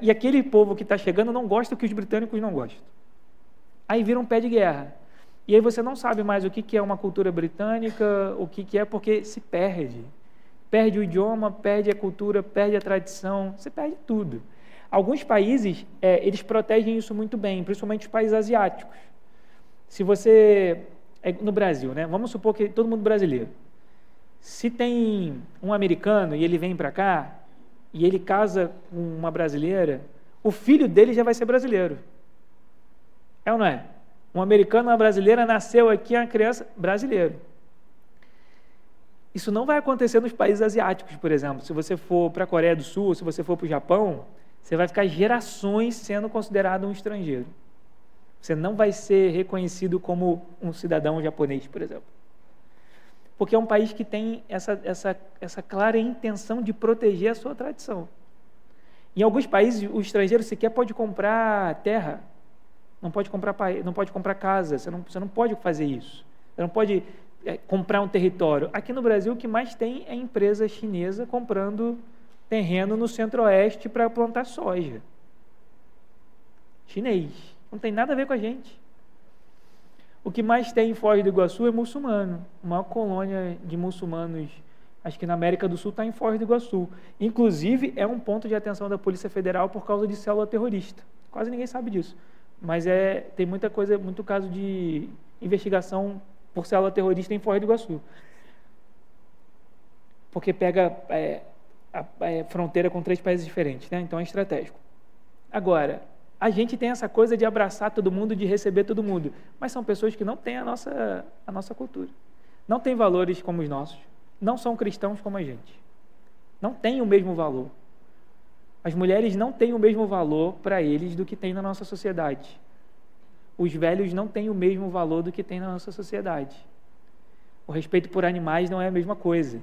e aquele povo que está chegando não gosta que os britânicos não gostam. Aí vira um pé de guerra. E aí você não sabe mais o que é uma cultura britânica, o que é, porque se perde. Perde o idioma, perde a cultura, perde a tradição, você perde tudo. Alguns países, eles protegem isso muito bem, principalmente os países asiáticos. Se você... no Brasil, né? Vamos supor que todo mundo brasileiro. Se tem um americano e ele vem para cá, e ele casa com uma brasileira, o filho dele já vai ser brasileiro. É ou não é? Um americano, uma brasileira, nasceu aqui, é uma criança brasileira. Isso não vai acontecer nos países asiáticos, por exemplo. Se você for para a Coreia do Sul, se você for para o Japão, você vai ficar gerações sendo considerado um estrangeiro. Você não vai ser reconhecido como um cidadão japonês, por exemplo. Porque é um país que tem essa clara intenção de proteger a sua tradição. Em alguns países, o estrangeiro sequer pode comprar terra, não pode comprar casa, você não pode fazer isso. Você não pode comprar um território. Aqui no Brasil, o que mais tem é empresa chinesa comprando terreno no centro-oeste para plantar soja. Chinês. Não tem nada a ver com a gente. O que mais tem em Foz do Iguaçu é muçulmano. A maior colônia de muçulmanos, acho que na América do Sul, está em Foz do Iguaçu. Inclusive, é um ponto de atenção da Polícia Federal por causa de célula terrorista. Quase ninguém sabe disso. Mas tem muita coisa, muito caso de investigação por célula terrorista em Foz do Iguaçu. Porque pega a fronteira com 3 países diferentes, né? Então é estratégico. Agora, a gente tem essa coisa de abraçar todo mundo, de receber todo mundo, mas são pessoas que não têm a nossa cultura, não têm valores como os nossos, não são cristãos como a gente, não têm o mesmo valor. As mulheres não têm o mesmo valor para eles do que tem na nossa sociedade. Os velhos não têm o mesmo valor do que tem na nossa sociedade. O respeito por animais não é a mesma coisa.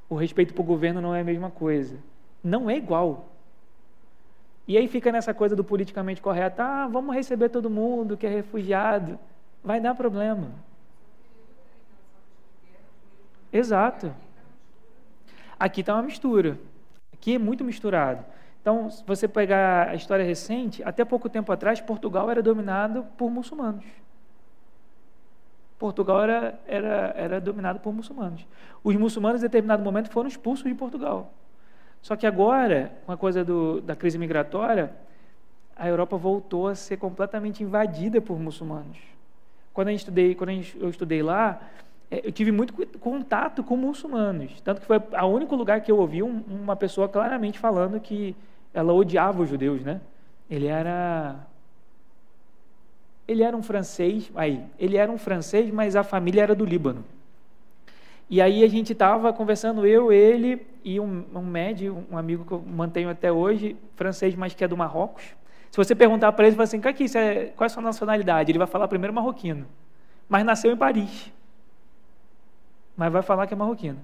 O respeito por governo não é a mesma coisa. Não é igual. E aí fica nessa coisa do politicamente correto. Vamos receber todo mundo que é refugiado. Vai dar problema. Exato. Aqui está uma mistura. Aqui é muito misturado. Então, se você pegar a história recente, até pouco tempo atrás, Portugal era dominado por muçulmanos. Portugal era dominado por muçulmanos. Os muçulmanos, em determinado momento, foram expulsos de Portugal. Só que agora, com a coisa da crise migratória, a Europa voltou a ser completamente invadida por muçulmanos. Quando eu estudei lá, eu tive muito contato com muçulmanos. Tanto que foi o único lugar que eu ouvi uma pessoa claramente falando que ela odiava os judeus, né? Ele era um francês, mas a família era do Líbano. E aí a gente estava conversando, ele e um médico, um amigo que eu mantenho até hoje, francês, mas que é do Marrocos. Se você perguntar para ele, você fala assim, qual é a sua nacionalidade? Ele vai falar primeiro marroquino, mas nasceu em Paris. Mas vai falar que é marroquino.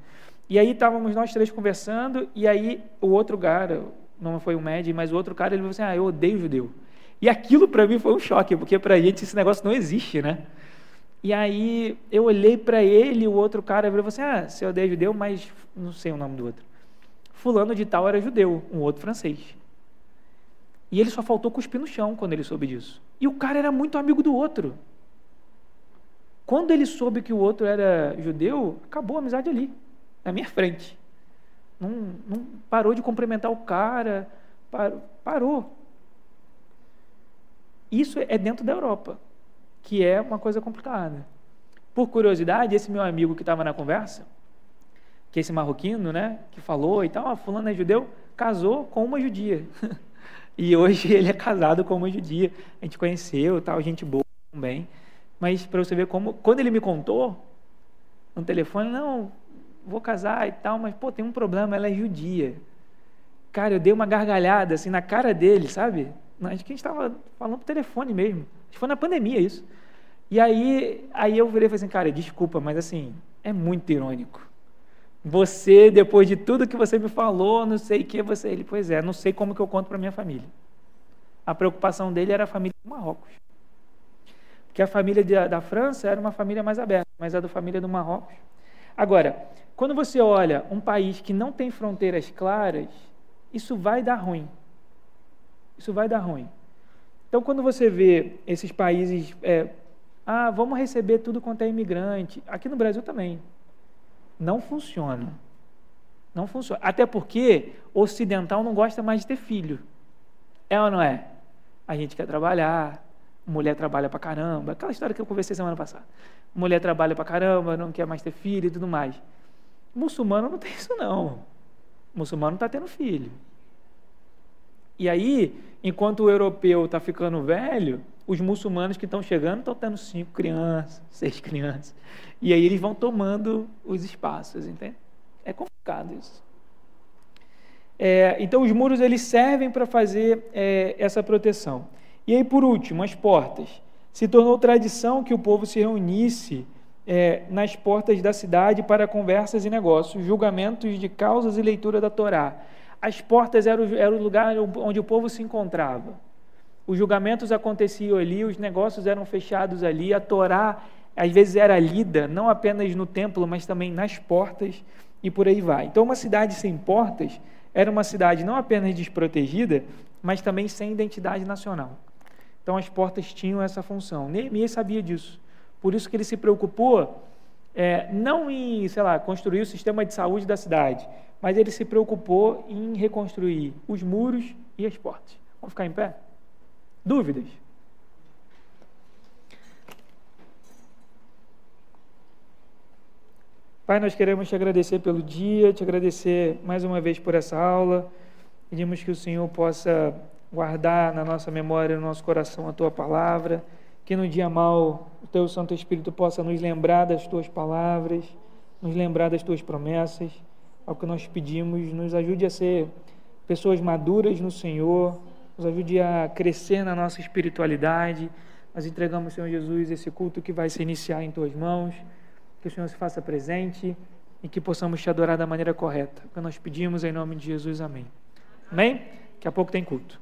E aí estávamos nós 3 conversando, e aí o outro cara, não foi um médico, mas o outro cara, ele falou assim, eu odeio judeu. E aquilo para mim foi um choque, porque para a gente esse negócio não existe, né? E aí eu olhei para ele e o outro cara falou assim, você odeia judeu, mas não sei o nome do outro. Fulano de tal era judeu, um outro francês. E ele só faltou cuspir no chão quando ele soube disso. E o cara era muito amigo do outro. Quando ele soube que o outro era judeu, acabou a amizade ali, na minha frente. Não parou de cumprimentar o cara, parou. Isso é dentro da Europa, que é uma coisa complicada. Por curiosidade, esse meu amigo que estava na conversa, que é esse marroquino, né, que falou e tal, fulano é judeu, casou com uma judia. E hoje ele é casado com uma judia. A gente conheceu, tal, gente boa também. Mas para você ver como, quando ele me contou no telefone, não, vou casar e tal, mas tem um problema, ela é judia. Cara, eu dei uma gargalhada assim na cara dele, sabe? Acho que a gente estava falando por telefone mesmo. Acho que foi na pandemia isso. E aí eu virei e falei assim, cara, desculpa, mas assim, é muito irônico. Você, depois de tudo que você me falou, não sei o que você... Ele, pois é, não sei como que eu conto para minha família. A preocupação dele era a família do Marrocos. Porque a família da França era uma família mais aberta, mas a da família do Marrocos. Agora, quando você olha um país que não tem fronteiras claras, isso vai dar ruim. Isso vai dar ruim. Então, quando você vê esses países... vamos receber tudo quanto é imigrante. Aqui no Brasil também. Não funciona. Não funciona. Até porque o ocidental não gosta mais de ter filho. É ou não é? A gente quer trabalhar, mulher trabalha pra caramba. Aquela história que eu conversei semana passada. Mulher trabalha pra caramba, não quer mais ter filho e tudo mais. Muçulmano não tem isso não. Muçulmano não está tendo filho. E aí, enquanto o europeu está ficando velho, os muçulmanos que estão chegando estão tendo 5 crianças, 6 crianças. E aí eles vão tomando os espaços, entende? É complicado isso. Então, os muros eles servem para fazer essa proteção. E aí, por último, as portas. Se tornou tradição que o povo se reunisse nas portas da cidade para conversas e negócios, julgamentos de causas e leitura da Torá. As portas eram o lugar onde o povo se encontrava. Os julgamentos aconteciam ali, os negócios eram fechados ali, a Torá às vezes era lida, não apenas no templo, mas também nas portas e por aí vai. Então, uma cidade sem portas era uma cidade não apenas desprotegida, mas também sem identidade nacional. Então, as portas tinham essa função. Neemias sabia disso. Por isso que ele se preocupou, não em, construir o sistema de saúde da cidade, mas ele se preocupou em reconstruir os muros e as portas. Vamos ficar em pé? Dúvidas? Pai, nós queremos te agradecer pelo dia, te agradecer mais uma vez por essa aula. Pedimos que o Senhor possa guardar na nossa memória, no nosso coração a Tua palavra, que no dia mau o Teu Santo Espírito possa nos lembrar das Tuas palavras, nos lembrar das Tuas promessas. Ao que nós pedimos, nos ajude a ser pessoas maduras no Senhor, nos ajude a crescer na nossa espiritualidade. Nós entregamos, Senhor Jesus, esse culto que vai se iniciar em Tuas mãos. Que o Senhor se faça presente e que possamos te adorar da maneira correta. O que nós pedimos em nome de Jesus, amém. Amém? Daqui a pouco tem culto.